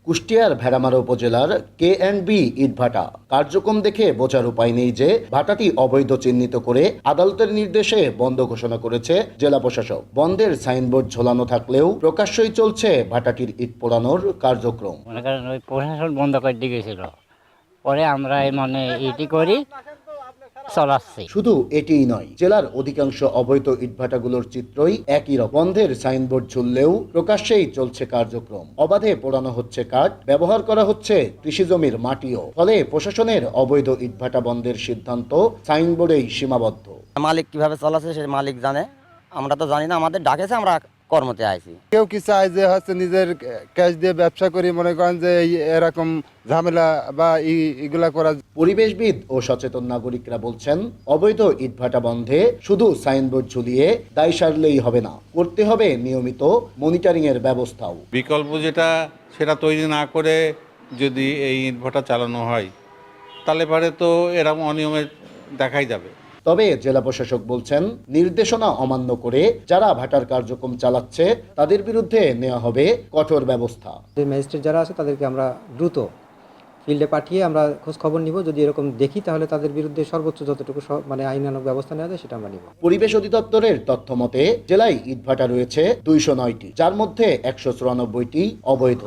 কুষ্টিয়ার ভেড়ামারা উপজেলার KNB ইটভাটা কার্যক্রম দেখে বোঝার উপায় নেই যে ভাটাটি অবৈধ চিহ্নিত করে আদালতের নির্দেশে বন্ধ ঘোষণা করেছে জেলা প্রশাসক। বন্ধের সাইনবোর্ড ঝোলানো থাকলেও প্রকাশ্যই চলছে ভাটাটির ইট পোড়ানোর কার্যক্রম। মনে করেন ওই প্রশাসন বন্ধ করে দিয়ে গেছিল, পরে আমরা ইটি করি চলাচ্ছি। শুধু এটিই নয়, জেলার অধিকাংশ অবৈধ ইটভাটাগুলোর চিত্রই একই রকম। বন্ধের সাইনবোর্ড ঝুললেও প্রকাশ্যেই চলছে কার্যক্রম। অবাধে পোড়ানো হচ্ছে কাঠ, ব্যবহার করা হচ্ছে কৃষিজমির মাটিও। ফলে প্রশাসনের অবৈধ ইটভাটা বন্ধের সিদ্ধান্ত সাইনবোর্ডেই সীমাবদ্ধ। মালিক কিভাবে চলাচ্ছে সে মালিক জানে, আমরা তো জানি না। আমাদের ডাকেছে, আমরা কর্মতে আইছি। কেউ কি চায় যে হচ্ছে নিজের ক্যাশ দিয়ে ব্যবসা করি, মনে করেন যে এরকম ঝামেলা বা এগুলা করা। পরিবেশবিদ ও সচেতন নাগরিকরা বলছেন, অবৈধ ইটভাটা বন্ধে শুধু সাইনবোর্ড ঝুলিয়ে দায় সারলেই হবে না, করতে হবে নিয়মিত মনিটরিং এর ব্যবস্থাও। বিকল্প যেটা সেটা তৈরি না করে যদি এই ইটভাটা চালানো হয় তাহলে পরে তো এরকম অনিয়মের দেখাই যাবে। তবে জেলা প্রশাসক বলছেন, নির্দেশনা অমান্য করে যারা ভাটার কার্যক্রম চালাচ্ছে তাদের বিরুদ্ধে নেওয়া হবে কঠোর ব্যবস্থা। যে ম্যাজিস্ট্রেট যারা আছে তাদেরকে আমরা দ্রুত ফিল্ডে পাঠিয়ে আমরা খোঁজ খবর নিব। যদি এরকম দেখি তাহলে তাদের বিরুদ্ধে সর্বোচ্চ যতটুকু আইনানুগ ব্যবস্থা নেওয়া যায় সেটা আমরা নিব। পরিবেশ অধিদপ্তরের তথ্য মতে জেলায় ইটভাটা রয়েছে 209টি, যার মধ্যে 194টি অবৈধ।